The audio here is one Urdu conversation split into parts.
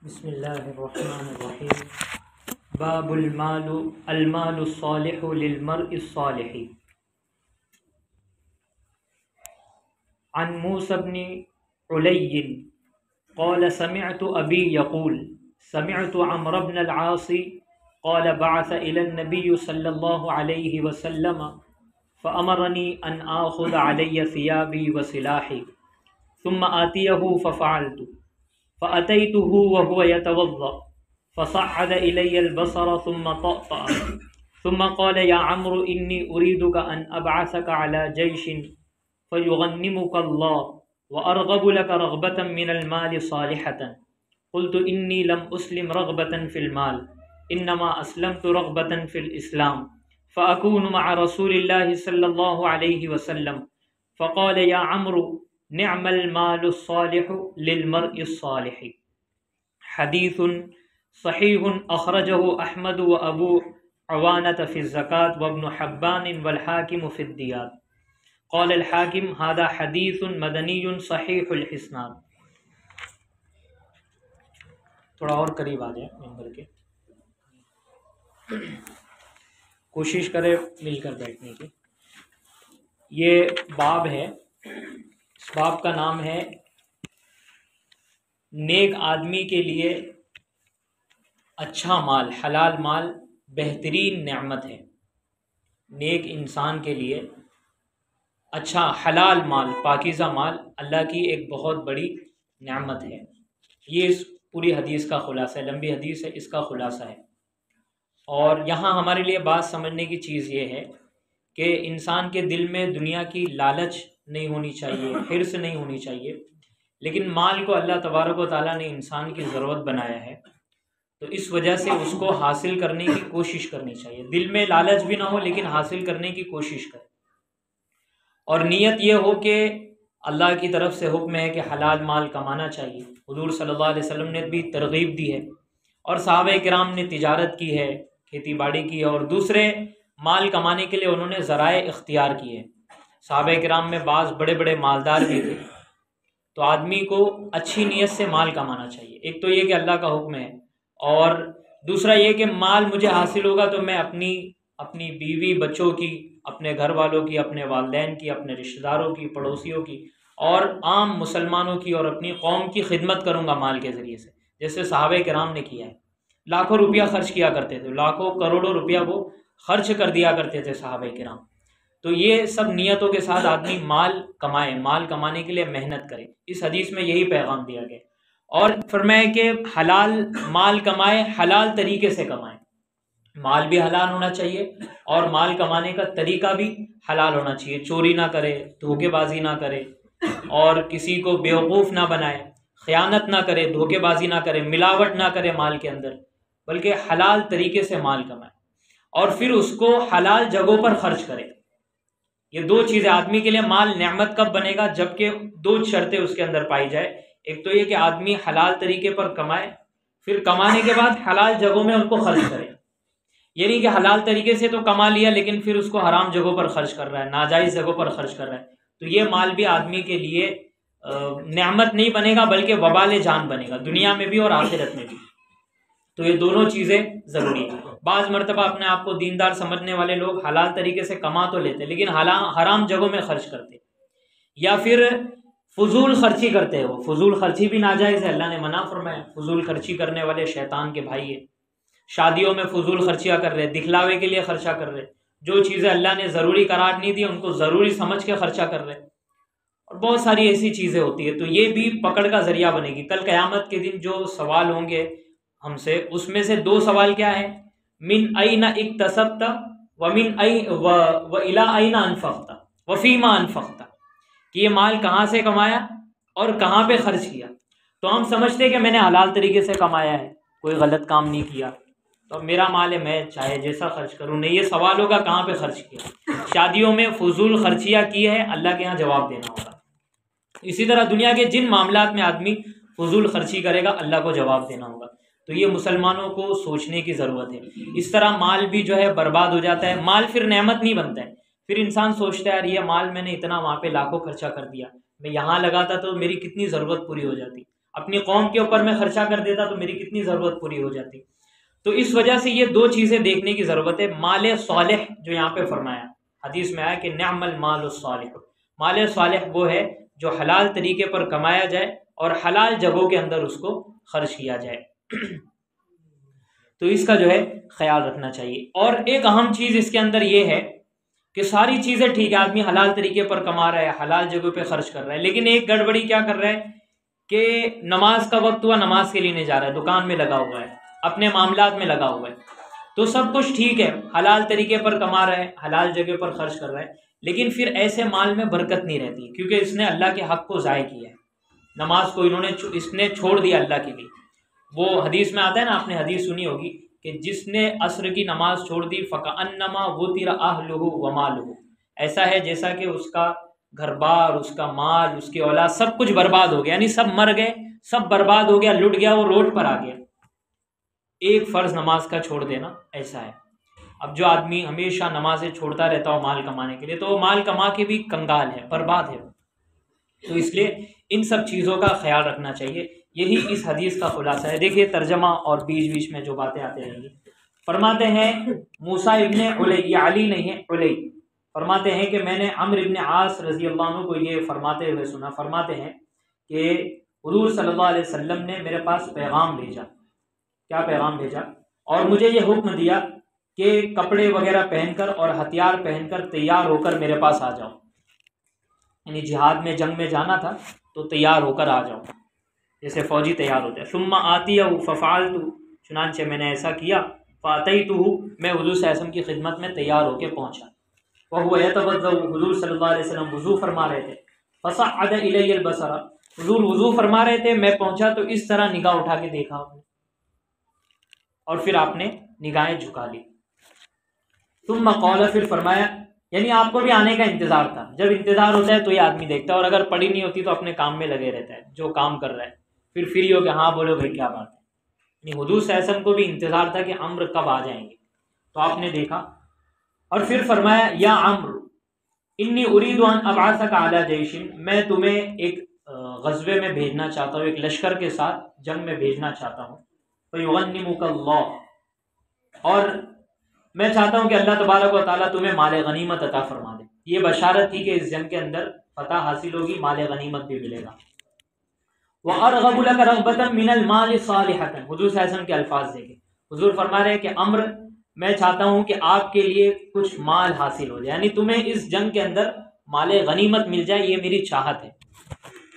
بسم اللہ الرحمن الرحیم باب المال الصالح للمرء الصالح عن موسى بن علي قال سمعت أبي يقول سمعت عمرو بن العاص قال بعث إلى النبي صلى الله عليه وسلم فأمرني أن آخذ علي ثيابي وسلاحي ثم آتيه ففعلت فأتيته وهو يتوضأ فصعد إلي البصر ثم طأطأ ثم قال يا عمرو إني أريدك أن أبعثك على جيش فيغنمك الله وأرغب لك رغبة من المال صالحة قلت إني لم أسلم رغبة في المال إنما أسلمت رغبة في الإسلام فأكون مع رسول الله صلى الله عليه وسلم فقال يا عمرو نعم المال الصالح للمرء الصالح حدیث صحیح اخرجه احمد و ابو عوانة في الزکاة وابن حبان والحاکم في الدیات قال الحاکم هذا حدیث مدنی صحیح الاسناد۔ تھوڑا اور قریب آ جائیں ممبر کے، کوشش کرے مل کر بیٹھنے کی۔ یہ باب ہے، اس باب کا نام ہے نیک آدمی کے لیے اچھا مال، حلال مال بہترین نعمت ہے۔ نیک انسان کے لیے اچھا حلال مال، پاکیزہ مال اللہ کی ایک بہت بڑی نعمت ہے۔ یہ اس پوری حدیث کا خلاصہ ہے، لمبی حدیث ہے، اس کا خلاصہ ہے۔ اور یہاں ہمارے لیے بات سمجھنے کی چیز یہ ہے کہ انسان کے دل میں دنیا کی لالچ نہیں ہونی چاہیے، حرص نہیں ہونی چاہیے، لیکن مال کو اللہ تبارک و تعالیٰ نے انسان کی ضرورت بنایا ہے، تو اس وجہ سے اس کو حاصل کرنے کی کوشش کرنی چاہیے۔ دل میں لالچ بھی نہ ہو لیکن حاصل کرنے کی کوشش کرے، اور نیت یہ ہو کہ اللہ کی طرف سے حکم ہے کہ حلال مال کمانا چاہیے۔ حضور صلی اللہ علیہ وسلم نے بھی ترغیب دی ہے، اور صحابہ کرام نے تجارت کی ہے، کھیتی باڑی کی ہے، اور دوسرے مال کمانے کے لیے انہوں نے ذرائع اختیار کیے۔ صحابہ کرام میں بعض بڑے بڑے مالدار بھی تھے۔ تو آدمی کو اچھی نیت سے مال کمانا چاہیے۔ ایک تو یہ کہ اللہ کا حکم ہے، اور دوسرا یہ کہ مال مجھے حاصل ہوگا تو میں اپنی بیوی بچوں کی، اپنے گھر والوں کی، اپنے والدین کی، اپنے رشتہ داروں کی، پڑوسیوں کی، اور عام مسلمانوں کی اور اپنی قوم کی خدمت کروں گا مال کے ذریعے سے، جیسے صحابہ کرام نے کیا ہے۔ لاکھوں روپیہ خرچ کیا کرتے تھے، لاکھوں کروڑوں روپیہ وہ خرچ کر دیا کرتے تھے صحابہ کرام۔ تو یہ سب نیتوں کے ساتھ آدمی مال کمائے، مال کمانے کے لیے محنت کرے۔ اس حدیث میں یہی پیغام دیا گیا، اور فرمایا کہ حلال مال کمائے، حلال طریقے سے کمائے۔ مال بھی حلال ہونا چاہیے، اور مال کمانے کا طریقہ بھی حلال ہونا چاہیے۔ چوری نہ کرے، دھوکے بازی نہ کرے، اور کسی کو بیوقوف نہ بنائے، خیانت نہ کرے، دھوکے بازی نہ کرے، ملاوٹ نہ کرے مال کے اندر، بلکہ حلال طریقے سے مال کمائے، اور پھر اس کو حلال جگہوں پر خرچ کرے۔ یہ دو چیزیں آدمی کے لیے مال نعمت کب بنے گا؟ جبکہ دو شرطیں اس کے اندر پائی جائے۔ ایک تو یہ کہ آدمی حلال طریقے پر کمائے، پھر کمانے کے بعد حلال جگہوں میں ان کو خرچ کرے۔ یہ نہیں کہ حلال طریقے سے تو کما لیا لیکن پھر اس کو حرام جگہوں پر خرچ کر رہا ہے، ناجائز جگہوں پر خرچ کر رہا ہے، تو یہ مال بھی آدمی کے لیے نعمت نہیں بنے گا بلکہ وبال جان بنے گا، دنیا میں بھی اور آخرت میں بھی۔ تو یہ دونوں چیزیں ضروری ہیں۔ بعض مرتبہ اپنے آپ کو دیندار سمجھنے والے لوگ حلال طریقے سے کما تو لیتے لیکن حرام جگہوں میں خرچ کرتے، یا پھر فضول خرچی کرتے ہیں۔ وہ فضول خرچی بھی ناجائز ہے، اللہ نے منع فرمایا۔ فضول خرچی کرنے والے شیطان کے بھائی ہیں۔ شادیوں میں فضول خرچیاں کر رہے، دکھلاوے کے لیے خرچہ کر رہے، جو چیزیں اللہ نے ضروری قرار نہیں دی ان کو ضروری سمجھ کے خرچہ کر رہے، اور بہت ساری ایسی چیزیں ہوتی ہیں۔ تو یہ بھی پکڑ کا ذریعہ بنے گی۔ کل قیامت کے دن جو سوال ہوں گے ہم سے، اس میں سے دو سوال کیا ہے؟ من این اکتسبت وإلی این انفقت وفیما انفقت، کہ یہ مال کہاں سے کمایا اور کہاں پہ خرچ کیا۔ تو ہم سمجھتے ہیں کہ میں نے حلال طریقے سے کمایا ہے، کوئی غلط کام نہیں کیا، تو میرا مال ہے، میں چاہے جیسا خرچ کروں۔ نہیں، یہ سوال ہوگا کہاں پہ خرچ کیا۔ شادیوں میں فضول خرچیاں کی ہے، اللہ کے ہاں جواب دینا ہوگا۔ اسی طرح دنیا کے جن معاملات میں آدمی فضول خرچی کرے گا اللہ کو جواب دینا ہوگا۔ تو یہ مسلمانوں کو سوچنے کی ضرورت ہے۔ اس طرح مال بھی جو ہے برباد ہو جاتا ہے، مال پھر نعمت نہیں بنتا ہے۔ پھر انسان سوچتا ہے یار یہ مال میں نے اتنا وہاں پہ لاکھوں خرچہ کر دیا، میں یہاں لگاتا تو میری کتنی ضرورت پوری ہو جاتی۔ اپنی قوم کے اوپر میں خرچہ کر دیتا تو میری کتنی ضرورت پوری ہو جاتی۔ تو اس وجہ سے یہ دو چیزیں دیکھنے کی ضرورت ہے۔ مال صالح جو یہاں پہ فرمایا، حدیث میں آیا کہ نعم المال الصالح، مال صالح وہ ہے جو حلال طریقے پر کمایا جائے اور حلال جگہوں کے اندر اس کو خرچ کیا جائے۔ تو اس کا جو ہے خیال رکھنا چاہیے۔ اور ایک اہم چیز اس کے اندر یہ ہے کہ ساری چیزیں ٹھیک ہے، آدمی حلال طریقے پر کما رہا ہے، حلال جگہوں پہ خرچ کر رہا ہے، لیکن ایک گڑبڑی کیا کر رہا ہے کہ نماز کا وقت ہوا، نماز کے لیے نہیں جا رہا ہے، دکان میں لگا ہوا ہے، اپنے معاملات میں لگا ہوا ہے۔ تو سب کچھ ٹھیک ہے، حلال طریقے پر کما رہا ہے، حلال جگہ پر خرچ کر رہا ہے، لیکن پھر ایسے مال میں برکت نہیں رہتی، کیونکہ اس نے اللہ کے حق کو ضائع کیا ہے۔ نماز کو اس نے چھوڑ دیا اللہ کے لیے۔ وہ حدیث میں آتا ہے نا، آپ نے حدیث سنی ہوگی کہ جس نے عصر کی نماز چھوڑ دی فَكَأَنَّمَا وُتِرَ أَهْلُهُ وَمَالُهُ، ایسا ہے جیسا کہ اس کا گھر بار، اس کا مال، اس کی اولاد سب کچھ برباد ہو گیا، یعنی سب مر گئے، سب برباد ہو گیا، لٹ گیا، وہ روڈ پر آ گیا۔ ایک فرض نماز کا چھوڑ دینا ایسا ہے۔ اب جو آدمی ہمیشہ نمازیں چھوڑتا رہتا ہو مال کمانے کے لیے، تو وہ مال کما کے بھی کنگال ہے، برباد ہے۔ تو اس لیے ان سب چیزوں کا خیال رکھنا چاہیے۔ یہی اس حدیث کا خلاصہ ہے۔ دیکھیے ترجمہ اور بیچ بیچ میں جو باتیں آتے رہیں گی۔ فرماتے ہیں موسیٰ ابن علی، یہ علی نہیں ہے، علی، فرماتے ہیں کہ میں نے عمرو ابن عاص رضی اللہ عنہ کو یہ فرماتے ہوئے سنا۔ فرماتے ہیں کہ حضور صلی اللہ علیہ وسلم نے میرے پاس پیغام بھیجا۔ کیا پیغام بھیجا؟ اور مجھے یہ حکم دیا کہ کپڑے وغیرہ پہن کر اور ہتھیار پہن کر تیار ہو کر میرے پاس آ جاؤ، یعنی جہاد میں، جنگ میں جانا تھا تو تیار ہو کر آ جاؤ، جیسے فوجی تیار ہوتے ہیں۔ ثم آتیہ ففعلت، چنانچہ میں نے ایسا کیا، فاتیتہ، میں حضور صلی اللہ علیہ وسلم کی خدمت میں تیار ہو کے پہنچا۔ وہو یتوضا، حضور صلی اللہ علیہ وسلم وضو فرما رہے تھے۔ فصعد الی البصر، حضور وضو فرما رہے تھے، میں پہنچا تو اس طرح نگاہ اٹھا کے دیکھا آپ نے، اور پھر آپ نے نگاہیں جھکا لی۔ ثم قال، پھر فرمایا، یعنی آپ کو بھی آنے کا انتظار تھا۔ جب انتظار ہوتا ہے تو یہ آدمی دیکھتا ہے، اور اگر پڑی نہیں ہوتی تو اپنے کام میں لگے رہتا ہے، جو کام کر رہا ہے، پھر فری ہو کہ ہاں بولو بھائی کیا بات ہے۔ یعنی حضور صلی اللہ علیہ وسلم کو بھی انتظار تھا کہ عمرو کب آ جائیں گے، تو آپ نے دیکھا، اور پھر فرمایا یا عمرو انی ارید ان ابعثک علی جیش، میں تمہیں ایک غزوے میں بھیجنا چاہتا ہوں، ایک لشکر کے ساتھ جنگ میں بھیجنا چاہتا ہوں۔ فیغنمک اللہ، اور میں چاہتا ہوں کہ اللہ تبارک و تعالیٰ تمہیں مال غنیمت عطا فرما دے۔ یہ بشارت تھی کہ اس جنگ کے اندر فتح حاصل ہوگی، مال غنیمت بھی ملے گا۔ وَأَرْغَبُ لَكَ رَغْبَةً مِّنَ الْمَالِ صَالِحَةً، حضور صلی اللہ علیہ وسلم کے الفاظ دیکھیں، حضور فرما رہے ہیں کہ عمرو میں چاہتا ہوں کہ آپ کے لیے کچھ مال حاصل ہو جائے، یعنی تمہیں اس جنگ کے اندر مال غنیمت مل جائے، یہ میری چاہت ہے۔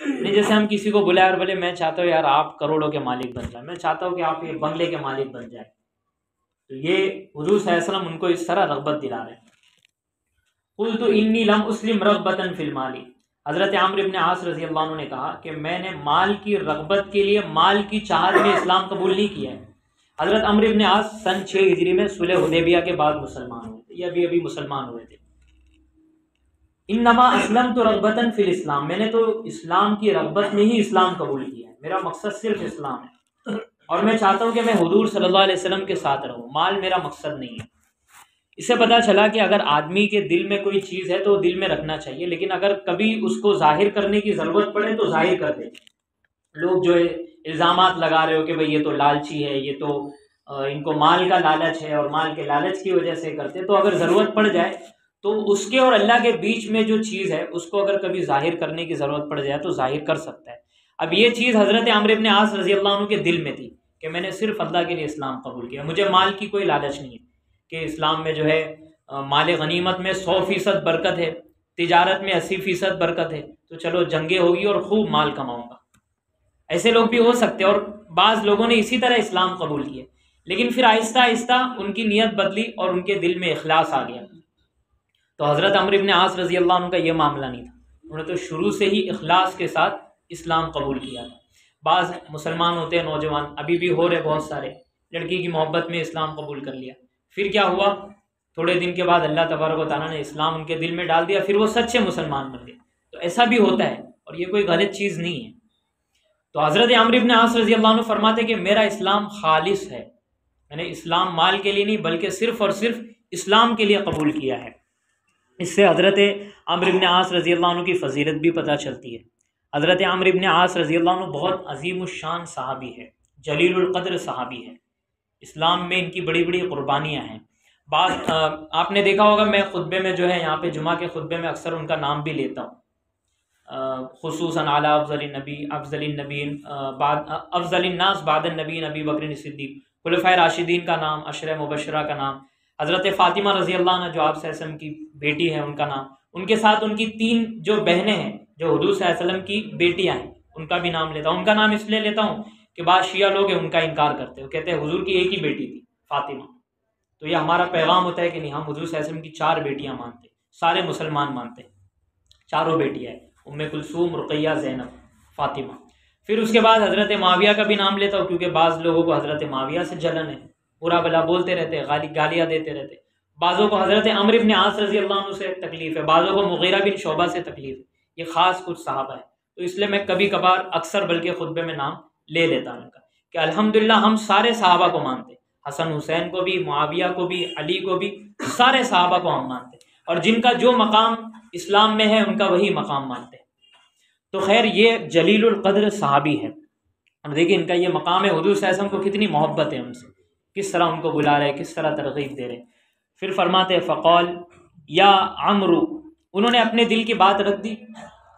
نہیں جیسے ہم کسی کو بلائے اور بولے میں چاہتا ہوں یار آپ کروڑوں کے مالک بن جائیں، میں چاہتا ہوں کہ آپ یہ بنگلے کے مالک بن جائیں، تو یہ حضور صلی اللہ علیہ وسلم ان کو اس طرح رغبت دلا رہے ہیں۔ قلت انی لم اسلم رغبۃ فی المال، حضرت عمرو بن عاص رضی اللہ عنہ نے کہا کہ میں نے مال کی رغبت کے لیے، مال کی چاہت میں اسلام قبول نہیں کیا ہے۔ حضرت عمرو بن عاص سن 6 ہجری میں صلح حدیبیہ کے بعد مسلمان ہوئے تھے، یہ ابھی مسلمان ہوئے تھے۔ انما اسلمت رغبۃ فی الاسلام، میں نے تو اسلام کی رغبت میں ہی اسلام قبول کیا ہے، میرا مقصد صرف اسلام ہے، اور میں چاہتا ہوں کہ میں حضور صلی اللہ علیہ وسلم کے ساتھ رہوں، مال میرا مقصد نہیں ہے۔ اس سے پتہ چلا کہ اگر آدمی کے دل میں کوئی چیز ہے تو دل میں رکھنا چاہیے، لیکن اگر کبھی اس کو ظاہر کرنے کی ضرورت پڑے تو ظاہر کر دے۔ لوگ جو ہے الزامات لگا رہے ہو کہ بھئی یہ تو لالچی ہے، یہ تو ان کو مال کا لالچ ہے اور مال کے لالچ کی وجہ سے کرتے، تو اگر ضرورت پڑ جائے تو اس کے اور اللہ کے بیچ میں جو چیز ہے اس کو اگر کبھی ظاہر کرنے کی ضرورت پڑ جائے تو ظاہر کر سکتا ہے۔ اب یہ چیز حضرت عمرو بن عاص رضی اللہ عنہ کے دل میں تھی کہ میں نے صرف اللہ کے لیے اسلام قبول کیا، مجھے مال کی کوئی لالچ نہیں ہے، کہ اسلام میں جو ہے مال غنیمت میں 100% برکت ہے، تجارت میں 80% برکت ہے، تو چلو جنگیں ہوگی اور خوب مال کماؤں گا۔ ایسے لوگ بھی ہو سکتے، اور بعض لوگوں نے اسی طرح اسلام قبول کیا، لیکن پھر آہستہ آہستہ ان کی نیت بدلی اور ان کے دل میں اخلاص آ گیا۔ تو حضرت عمرو بن عاص رضی اللہ عنہ کا یہ معاملہ نہیں تھا، انہوں نے تو شروع سے ہی اخلاص کے ساتھ اسلام قبول کیا تھا۔ بعض مسلمان ہوتے ہیں نوجوان، ابھی بھی ہو رہے بہت سارے، لڑکی کی محبت میں اسلام قبول کر لیا، پھر کیا ہوا، تھوڑے دن کے بعد اللہ تبارک و تعالیٰ نے اسلام ان کے دل میں ڈال دیا، پھر وہ سچے مسلمان بن گئے۔ تو ایسا بھی ہوتا ہے، اور یہ کوئی غلط چیز نہیں ہے۔ تو حضرت عمرو بن عاص رضی اللہ عنہ فرماتے کہ میرا اسلام خالص ہے، میں نے اسلام مال کے لیے نہیں بلکہ صرف اور صرف اسلام کے لیے قبول کیا ہے۔ اس سے حضرت عمرو بن عاص رضی اللہ عنہ کی فضیلت بھی پتہ چلتی ہے۔ حضرت عمرو بن عاص رضی اللہ عنہ بہت عظیم الشان صحابی ہے، جلیل القدر صحابی ہے، اسلام میں ان کی بڑی بڑی قربانیاں ہیں۔ بعض آپ نے دیکھا ہوگا میں خطبے میں جو ہے یہاں پہ جمعہ کے خطبے میں اکثر ان کا نام بھی لیتا ہوں، خصوصاً اعلیٰ افضل الناس بعد النبی ابی بکر صدیق، خلفائے راشدین کا نام، عشرہ مبشرہ کا نام، حضرت فاطمہ رضی اللہ عنہ جو آپ صلی اللہ علیہ وسلم کی بیٹی ہیں ان کا نام، ان کے ساتھ ان کی 3 جو بہنیں ہیں جو حضور صلی اللہ علیہ وسلم کی بیٹیاں ہیں ان کا بھی نام لیتا ہوں۔ ان کا نام اس لیے لیتا ہوں کہ بعض شیعہ لوگ ہیں ان کا انکار کرتے ہیں، وہ کہتے ہیں حضور کی ایک ہی بیٹی تھی فاطمہ، تو یہ ہمارا پیغام ہوتا ہے کہ نہیں، ہم حضور صلی اللہ علیہ وسلم کی 4 بیٹیاں مانتے ہیں، سارے مسلمان مانتے ہیں، 4 بیٹیاں ہیں، ام کلثوم، رقیہ، زینب، فاطمہ۔ پھر اس کے بعد حضرت معاویہ کا بھی نام لیتا ہوں کیونکہ بعض لوگوں کو حضرت معاویہ سے جلن ہے، برا بلا بولتے رہتے، گالیاں دیتے رہتے، بعضوں کو حضرت عمرو بن عاص رضی اللہ عنہ سے تکلیف ہے، بعضوں کو مغیرہ بن شعبہ سے تکلیف ہے، یہ خاص کچھ صحابہ ہے، تو اس لیے میں کبھی کبھار اکثر بلکہ خطبے میں نام لے لیتا ہوں ان کا کہ الحمدللہ ہم سارے صحابہ کو مانتے ہیں، حسن حسین کو بھی، معاویہ کو بھی، علی کو بھی، سارے صحابہ کو ہم مانتے ہیں، اور جن کا جو مقام اسلام میں ہے ان کا وہی مقام مانتے ہیں۔ تو خیر یہ جلیل القدر صحابی ہے، اور دیکھیں ان کا یہ مقام ہے، حضور صلی اللہ علیہ وسلم کو کتنی محبت ہے ان سے، کس طرح ان کو بلا رہے، کس طرح ترغیب دے رہے۔ پھر فرماتے ہیں فقال یا عمرو، انہوں نے اپنے دل کی بات رکھ دی۔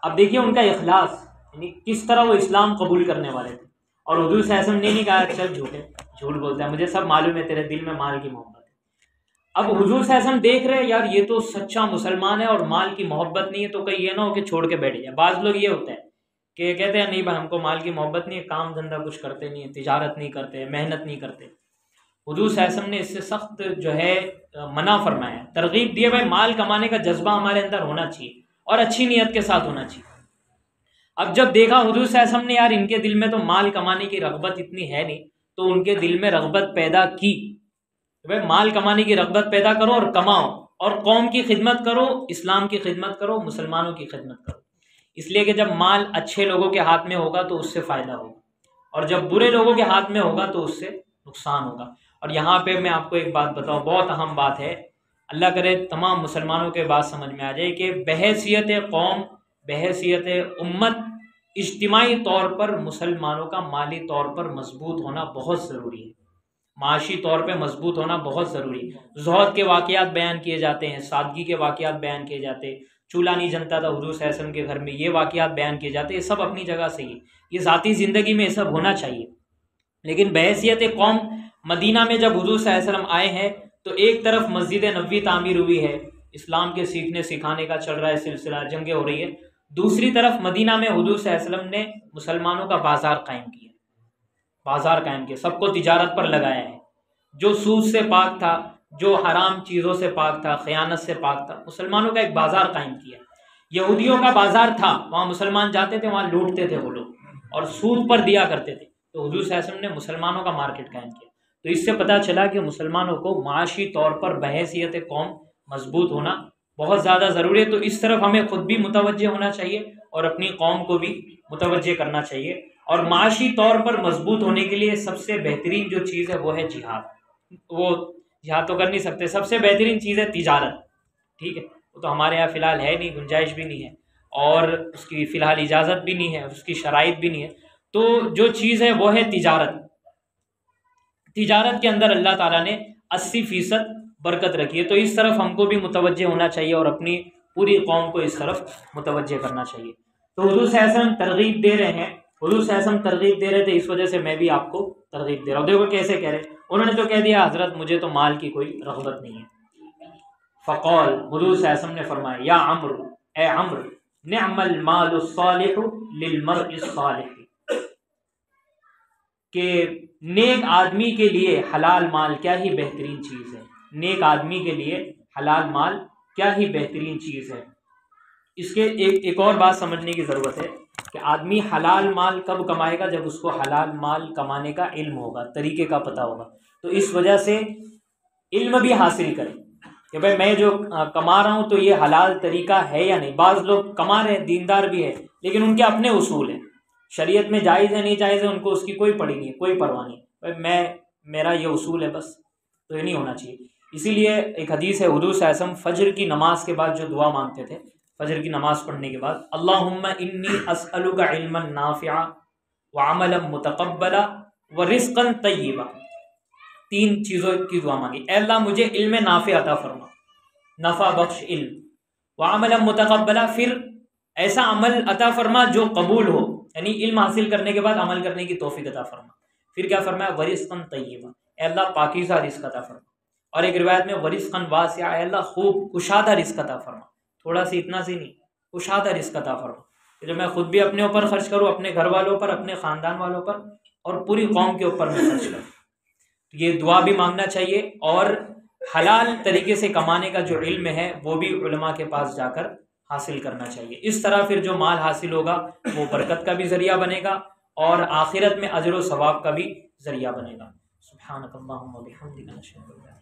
اب دیکھیے ان کا اخلاص، یعنی کس طرح وہ اسلام قبول کرنے والے تھے، اور حضور صلی اللہ علیہ وسلم نے نہیں کہا چل جھوٹ بولتا ہے، مجھے سب معلوم ہے تیرے دل میں مال کی محبت ہے۔ اب حضور صلی اللہ علیہ وسلم دیکھ رہے یار یہ تو سچا مسلمان ہے اور مال کی محبت نہیں ہے، تو کہیں یہ نہ ہو کہ چھوڑ کے بیٹھ جائے۔ بعض لوگ یہ ہوتا ہے کہ کہتے ہیں نہیں بھائی ہم کو مال کی محبت نہیں ہے، کام دھندہ کچھ کرتے نہیں ہے، تجارت نہیں کرتے، محنت نہیں کرتے۔ حضور صلی اللہ علیہ وسلم نے اس سے سخت جو ہے منع فرمایا، ترغیب دیے بھائی مال کمانے کا جذبہ ہمارے اندر ہونا چاہیے اور اچھی نیت کے ساتھ ہونا چاہیے۔ اب جب دیکھا حضور صلی اللہ علیہ وسلم نے یار ان کے دل میں تو مال کمانے کی رغبت اتنی ہے نہیں، تو ان کے دل میں رغبت پیدا کی، بھائی مال کمانے کی رغبت پیدا کرو اور کماؤ، اور قوم کی خدمت کرو، اسلام کی خدمت کرو، مسلمانوں کی خدمت کرو، اس لیے کہ جب مال اچھے لوگوں کے ہاتھ میں ہوگا تو اس سے فائدہ ہوگا، اور جب برے لوگوں کے ہاتھ میں ہوگا تو اس سے نقصان ہوگا۔ اور یہاں پہ میں آپ کو ایک بات بتاؤں، بہت اہم بات ہے، اللہ کرے تمام مسلمانوں کے بات سمجھ میں آ جائے کہ بحیثیت قوم، بحیثیت امت، اجتماعی طور پر مسلمانوں کا مالی طور پر مضبوط ہونا بہت ضروری ہے، معاشی طور پہ مضبوط ہونا بہت ضروری ہے۔ زہد کے واقعات بیان کیے جاتے ہیں، سادگی کے واقعات بیان کیے جاتے ہیں، چولہا نہیں جلتا تھا حضور صلی اللہ علیہ وسلم کے گھر میں، یہ واقعات بیان کیے جاتے ہیں، یہ سب اپنی جگہ صحیح ہے، یہ ذاتی زندگی میں یہ سب ہونا چاہیے، لیکن بحیثیت قوم مدینہ میں جب حضور صلی اللہ علیہ وسلم آئے ہیں تو ایک طرف مسجد نبوی تعمیر ہوئی ہے، اسلام کے سیکھنے سکھانے کا چل رہا ہے سلسلہ، جنگیں ہو رہی ہے، دوسری طرف مدینہ میں حضور صلی اللہ علیہ وسلم نے مسلمانوں کا بازار قائم کیا، سب کو تجارت پر لگایا ہے، جو سود سے پاک تھا، جو حرام چیزوں سے پاک تھا، خیانت سے پاک تھا، مسلمانوں کا ایک بازار قائم کیا۔ یہودیوں کا بازار تھا، وہاں مسلمان جاتے تھے، وہاں لوٹتے تھے وہ لوگ اور سود پر دیا کرتے تھے، تو حضور صلی اللہ علیہ وسلم نے مسلمانوں کا مارکیٹ قائم کیا۔ تو اس سے پتہ چلا کہ مسلمانوں کو معاشی طور پر بحیثیت قوم مضبوط ہونا بہت زیادہ ضروری ہے، تو اس طرف ہمیں خود بھی متوجہ ہونا چاہیے اور اپنی قوم کو بھی متوجہ کرنا چاہیے۔ اور معاشی طور پر مضبوط ہونے کے لیے سب سے بہترین جو چیز ہے وہ ہے جہاد، وہ جہاد تو کر نہیں سکتے، سب سے بہترین چیز ہے تجارت، ٹھیک ہے، وہ تو ہمارے یہاں فی الحال ہے نہیں، گنجائش بھی نہیں ہے، اور اس کی فی الحال اجازت بھی نہیں ہے، اس کی شرائط بھی نہیں ہے، تو جو چیز ہے وہ ہے تجارت۔ تجارت کے اندر اللہ تعالیٰ نے 80% برکت رکھی ہے، تو اس طرف ہم کو بھی متوجہ ہونا چاہیے اور اپنی پوری قوم کو اس طرف متوجہ کرنا چاہیے۔ تو حضور صلی اللہ علیہ وسلم ترغیب دے رہے ہیں، حضور صلی اللہ علیہ وسلم ترغیب دے رہے تھے، اس وجہ سے میں بھی آپ کو ترغیب دے رہا ہوں۔ دیکھو کیسے کہہ رہے، انہوں نے تو کہہ دیا حضرت مجھے تو مال کی کوئی رغبت نہیں ہے۔ فقال، حضور صلی اللہ علیہ وسلم نے فرمایا یا عمرو، اے عمرو، نعم المال الصالح للمرء الصالح، کہ نیک آدمی کے لیے حلال مال کیا ہی بہترین چیز ہے، نیک آدمی کے لیے حلال مال کیا ہی بہترین چیز ہے۔ اس کے ایک اور بات سمجھنے کی ضرورت ہے کہ آدمی حلال مال کب کمائے گا، جب اس کو حلال مال کمانے کا علم ہوگا، طریقے کا پتہ ہوگا، تو اس وجہ سے علم بھی حاصل کرے کہ بھائی میں جو کما رہا ہوں تو یہ حلال طریقہ ہے یا نہیں۔ بعض لوگ کما رہے ہیں، دیندار بھی ہے، لیکن ان کے اپنے اصول ہیں، شریعت میں جائز ہے نہیں جائز ہے ان کو اس کی کوئی پڑی نہیں ہے، کوئی پرواہ نہیں، بھائی میرا یہ اصول ہے بس، تو یہ نہیں ہونا چاہیے۔ اسی لیے ایک حدیث ہے، حضور صلی اللہ علیہ وسلم فجر کی نماز کے بعد جو دعا مانگتے تھے، فجر کی نماز پڑھنے کے بعد اللہم انی اسألک علما نافعا وعملا متقبلا ورزقا طیبا، 3 چیزوں کی دعا مانگی. اے اللہ مجھے علم نافع عطا فرما، نفع بخش علم، وعملا متقبلا، پھر ایسا عمل عطا فرما جو قبول ہو، یعنی علم حاصل کرنے کے بعد عمل کرنے کی توفیق عطا فرما. پھر کیا فرمایا؟ ورزقا طیبا، اے اللہ پاکیزہ رزق عطا فرما. اور ایک روایت میں ورزقا واسعا، اے اللہ خوب کشادہ رزق عطا فرما، تھوڑا سی اتنا سی نہیں، کشادہ رزق عطا فرما، جو میں خود بھی اپنے اوپر خرچ کروں، اپنے گھر والوں پر، اپنے خاندان والوں پر، اور پوری قوم کے اوپر میں خرچ کروں. یہ دعا بھی مانگنا چاہیے، اور حلال طریقے سے کمانے کا جو علم ہے وہ بھی علماء کے پاس جا کر حاصل کرنا چاہیے. اس طرح پھر جو مال حاصل ہوگا وہ برکت کا بھی ذریعہ بنے گا اور آخرت میں اجر و ثواب کا بھی ذریعہ بنے گا. سبحانک اللہم و بحمدک، نشہد ان لا الہ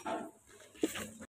الا انت